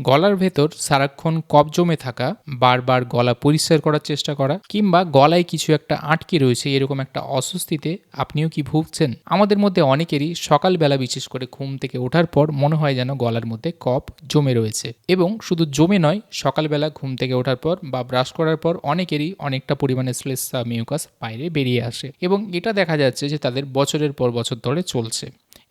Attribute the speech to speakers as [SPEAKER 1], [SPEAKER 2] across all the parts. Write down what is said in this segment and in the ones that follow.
[SPEAKER 1] গলার ভেতর সারাক্ষণ কফ জমে থাকা, বারবার গলা পরিষ্কার করার চেষ্টা করা, কিংবা গলায় কিছু একটা আটকে রয়েছে এরকম একটা অস্বস্তিতে আপনিও কি ভুগছেন? আমাদের মধ্যে অনেকেরই সকালবেলা বিশেষ করে ঘুম থেকে ওঠার পর মনে হয় যেন গলার মধ্যে কফ জমে রয়েছে, এবং শুধু জমে নয়, সকালবেলা ঘুম থেকে ওঠার পর বা ব্রাশ করার পর অনেকেরই অনেকটা পরিমাণে শ্লেষ্মা মিউকাস বাইরে বেরিয়ে আসে, এবং এটা দেখা যাচ্ছে যে তাদের বছরের পর বছর ধরে চলছে,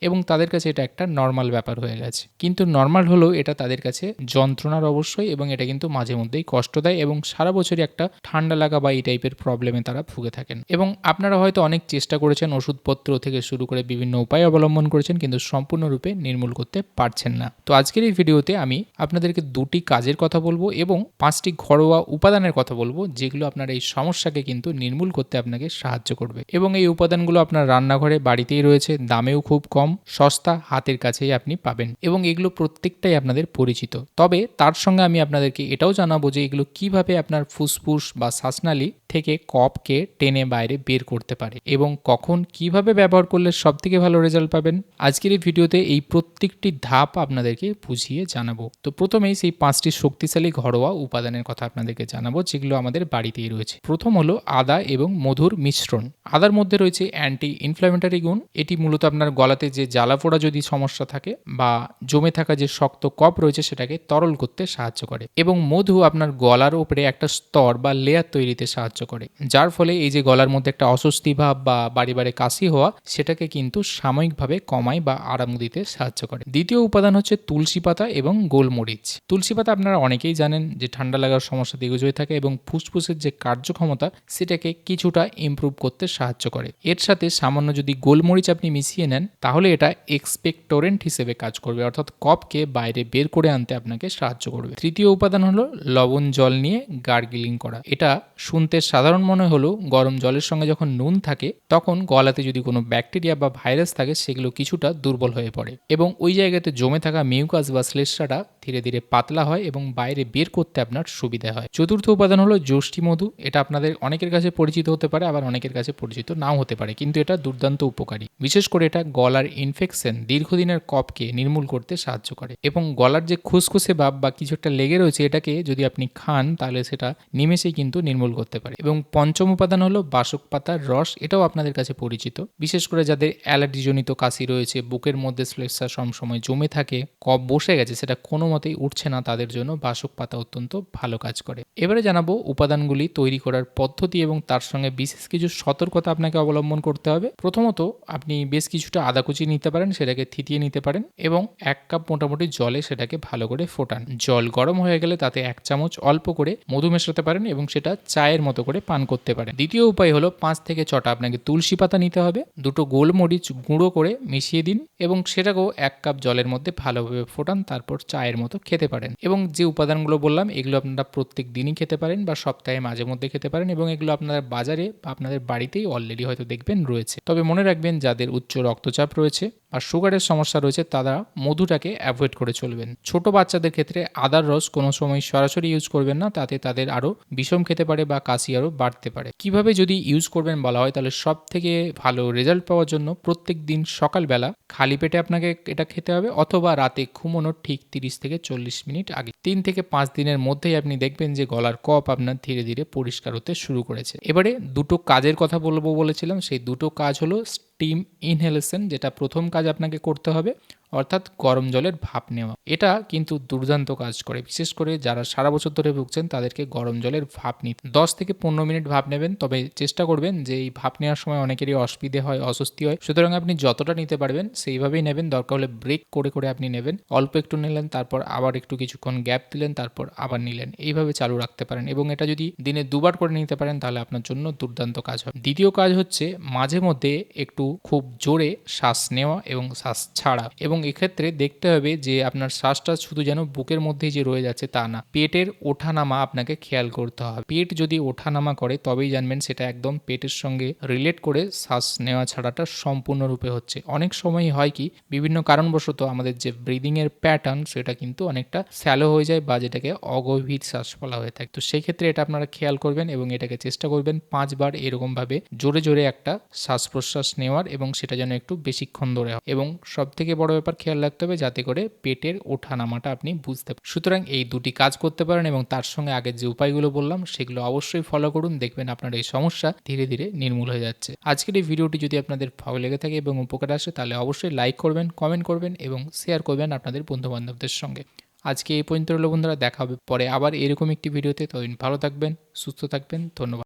[SPEAKER 1] এবং তাদের কাছে এটা একটা নর্মাল ব্যাপার হয়ে গেছে। কিন্তু নর্মাল হলেও এটা তাদের কাছে যন্ত্রণার অবশ্যই, এবং এটা কিন্তু মাঝে মধ্যেই কষ্ট দেয়, এবং সারা বছরই একটা ঠান্ডা লাগা বা এই টাইপের প্রবলেমে তারা ভুগে থাকেন। এবং আপনারা হয়তো অনেক চেষ্টা করেছেন, ওষুধপত্র থেকে শুরু করে বিভিন্ন উপায় অবলম্বন করেছেন, কিন্তু সম্পূর্ণরূপে নির্মূল করতে পারছেন না। তো আজকের এই ভিডিওতে আমি আপনাদেরকে দুটি কাজের কথা বলবো এবং 5টি ঘরোয়া উপাদানের কথা বলবো, যেগুলো আপনার এই সমস্যাকে কিন্তু নির্মূল করতে আপনাকে সাহায্য করবে। এবং এই উপাদানগুলো আপনার রান্নাঘরে বাড়িতেই রয়েছে, দামেও খুব কম, সস্তা, হাতের কাছেই আপনি পাবেন, এবং এগুলো প্রত্যেকটাই আপনাদের পরিচিত। তবে তার সঙ্গে আমি আপনাদেরকে এটাও জানাবো যে এগুলো কিভাবে আপনার ফুসফুস বা শ্বাসনালী থেকে কফকে টেনে বাইরে বের করতে পারে, এবং কখন কিভাবে ব্যবহার করলে সব থেকে ভালো রেজাল্ট পাবেন। আজকের এই ভিডিওতে এই প্রত্যেকটি ধাপ আপনাদেরকে বুঝিয়ে জানাবো। তো প্রথমেই সেই 5টি শক্তিশালী ঘরোয়া উপাদানের কথা আপনাদেরকে জানাবো, যেগুলো আমাদের বাড়িতেই রয়েছে। প্রথম হলো আদা এবং মধুর মিশ্রণ। আদার মধ্যে রয়েছে অ্যান্টি ইনফ্ল্যামেটরি গুণ। এটি মূলত আপনার গলাতে যে জ্বালাপোড়া যদি সমস্যা থাকে বা জমে থাকা যে শক্ত কফ রয়েছে সেটাকে তরল করতে সাহায্য করে, এবং মধু আপনার গলার উপরে একটা স্তর বা লেয়ার তৈরিতে সাহায্য করে, যার ফলে এই যে গলার মধ্যে একটা অস্বস্তি ভাব বা বারে বারে কাশি হওয়া, সেটাকে কিন্তু সাময়িকভাবে কমায় বা আরাম দিতে সাহায্য করে। দ্বিতীয় উপাদান হচ্ছে তুলসী পাতা এবং গোলমরিচ। তুলসী পাতা আপনারা অনেকেই জানেন যে ঠান্ডা লাগার সমস্যা দিগ্গজ হয়ে থাকে, এবং ফুসফুসের যে কার্যক্ষমতা সেটাকে কিছুটা ইমপ্রুভ করতে সাহায্য করে। এর সাথে সামান্য যদি গোলমরিচ আপনি মিশিয়ে নেন, তাহলে এটা এক্সপেক্টোরেন্ট হিসেবে কাজ করবে, অর্থাৎ কফকে বাইরে বের করে আনতে আপনাকে সাহায্য করবে। তৃতীয় উপাদান হলো লবণ জল নিয়ে গার্গলিং করা। এটা শুনতে সাধারণ মনে হলেও গরম জলের সঙ্গে যখন নুন থাকে, তখন গলাতে যদি কোনো ব্যাকটেরিয়া বা ভাইরাস থাকে, সেগুলো কিছুটা দুর্বল হয়ে পড়ে, এবং ওই জায়গাতে জমে থাকা মিউকাস বা শ্লেষ্মাটা ধীরে ধীরে পাতলা হয় এবং বাইরে বের করতে আপনার সুবিধা হয়। চতুর্থ উপাদান হলো যষ্টি মধু। এটা আপনাদের অনেকের কাছে পরিচিত হতে পারে, আবার অনেকের কাছে পরিচিত নাও হতে পারে, কিন্তু এটা দুর্দান্ত উপকারী। বিশেষ করে এটা গলার ইনফেকশন, দীর্ঘদিনের কফকে নির্মূল করতে সাহায্য করে, এবং গলার যে খুসখুসে ভাব বা কিছু একটা লেগে রয়েছে, এটাকে যদি আপনি খান তাহলে সেটা নিমেষেই কিন্তু নির্মূল করতে পারে। এবং পঞ্চম উপাদান হলো বাসক পাতার রস। এটাও আপনাদের কাছে পরিচিত, বিশেষ করে যাদের অ্যালার্জিজনিত কাশি রয়েছে, বুকের মধ্যে শ্লেষ্মা সবসময় জমে থাকে, কফ বসে গেছে, সেটা কোনো মতেই উঠছে না, তাদের জন্য বাসক পাতা অত্যন্ত ভালো কাজ করে। এবারে জানাবো উপাদানগুলি তৈরি করার পদ্ধতি, এবং তার সঙ্গে বিশেষ কিছু সতর্কতা আপনাকে অবলম্বন করতে হবে। প্রথমত, আপনি বেশ কিছুটা আদা কুচি নিতে পারেন, সেটাকে থিতিয়ে নিতে পারেন, এবং 1 কাপ মোটামুটি জলে সেটাকে ভালো করে ফোটান। জল গরম হয়ে গেলে তাতে 1 চামচ অল্প করে মধু মেশাতে পারেন, এবং সেটা চায়ের মতো করে পান করতে পারেন। দ্বিতীয় উপায় হলো 5 থেকে 6টা আপনাকে তুলসী পাতা নিতে হবে, দুটো গোলমরিচ গুঁড়ো করে মিশিয়ে দিন, এবং সেটাকেও 1 কাপ জলের মধ্যে ভালোভাবে ফোটান, তারপর চায়ের মতো খেতে পারেন। এবং যে উপাদানগুলো বললাম, এগুলো আপনারা প্রত্যেক দিনই খেতে পারেন বা সপ্তাহে মাঝে মধ্যে খেতে পারেন, এবং এগুলো আপনারা বাজারে বা আপনাদের বাড়িতেই অলরেডি হয়তো দেখবেন রয়েছে। তবে মনে রাখবেন, যাদের উচ্চ রক্তচাপ রয়েছে বা সুগারের সমস্যা রয়েছে, তারা মধুটাকে অ্যাভয়েড করে চলবেন। ছোট বাচ্চাদের ক্ষেত্রে আদার রস কোনো সময় সরাসরি ইউজ করবেন না, তাতে তাদের আরও বিষম খেতে পারে বা কাশি আরও বাড়তে পারে। কিভাবে যদি ইউজ করবেন বলা হয়, তাহলে সব থেকে ভালো রেজাল্ট পাওয়ার জন্য প্রত্যেক দিন সকালবেলা খালি পেটে আপনাকে এটা খেতে হবে, অথবা রাতে ঘুমানোর ঠিক 30 থেকে 40 মিনিট আগে। 3 থেকে 5 দিনের মধ্যেই আপনি দেখবেন যে গলার কফ আপনার ধীরে ধীরে পরিষ্কার হতে শুরু করেছে। এবারে দুটো কাজের কথা বলবো বলেছিলাম, সেই দুটো কাজ হলো স্টিম ইনহেলেশন, যেটা প্রথম কাজ আপনাকে করতে হবে, অর্থাৎ গরম জলের ভাপ নেওয়া। এটা কিন্তু দুর্দান্ত কাজ করে, বিশেষ করে যারা সারা বছর ধরে ভুগছেন তাদেরকে গরম জলের ভাপ নিতে 10 থেকে 15 মিনিট ভাপ নেবেন। তবে চেষ্টা করবেন যে এই ভাপ নেওয়ার সময় অনেকেরই অসুবিধে হয়, অস্বস্তি হয়, সুতরাং আপনি যতটা নিতে পারবেন সেইভাবেই নেবেন। দরকার হলে ব্রেক করে করে আপনি নেবেন, অল্প একটু নিলেন, তারপর আবার একটু কিছুক্ষণ গ্যাপ দিলেন, তারপর আবার নিলেন, এইভাবে চালু রাখতে পারেন, এবং এটা যদি দিনে 2বার করে নিতে পারেন তাহলে আপনার জন্য দুর্দান্ত কাজ হবে। দ্বিতীয় কাজ হচ্ছে মাঝে মধ্যে একটু খুব জোরে শ্বাস নেওয়া এবং শ্বাস ছাড়া, এবং এক্ষেত্রে দেখতে হবে যে আপনার শ্বাসটা শুধু যেন বুকের মধ্যেই যে রয়ে যাচ্ছে তা না, পেটের ওঠানামা আপনাকে খেয়াল করতে হবে। পেট যদি ওঠানামা করে তবেই জানবেন সেটা একদম পেটের সঙ্গে রিলেট করে শ্বাস নেওয়া ছাড়াটা সম্পূর্ণরূপে হচ্ছে। অনেক সময় হয় কি, বিভিন্ন কারণবশত আমাদের যে ব্রিদিং এর প্যাটার্ন সেটা কিন্তু অনেকটা স্যালো হয়ে যায়, বা যেটাকে অগভীর শ্বাস বলা হয়ে থাকে। তো সেই ক্ষেত্রে এটা আপনারা খেয়াল করবেন, এবং এটাকে চেষ্টা করবেন 5 বার এরকম ভাবে জোরে জোরে একটা শ্বাস প্রশ্বাস নেওয়ার, এবং সেটা যেন একটু বেশিক্ষণ ধরে হয়। এবং সব থেকে বড় ব্যাপার, ব্যাপার খেয়াল রাখতে হবে যাতে করে পেটের ওঠানামাটা আপনি বুঝতে পারেন। সুতরাং এই দুটি কাজ করতে পারেন এবং তার সঙ্গে আগের যে উপায়গুলো বললাম সেগুলো অবশ্যই ফলো করুন। দেখবেন আপনার এই সমস্যা ধীরে ধীরে নির্মূল হয়ে যাচ্ছে। আজকের এই ভিডিওটি যদি আপনাদের ভালো লেগে থাকে এবং উপকার আসে তাহলে অবশ্যই লাইক করবেন, কমেন্ট করবেন এবং শেয়ার করবেন আপনাদের বন্ধুবান্ধবদের সঙ্গে। আজকে এই পর্যন্ত রইল বন্ধুরা, দেখা হবে পরে আবার এরকম একটি ভিডিওতে। ততদিন ভালো থাকবেন, সুস্থ থাকবেন। ধন্যবাদ।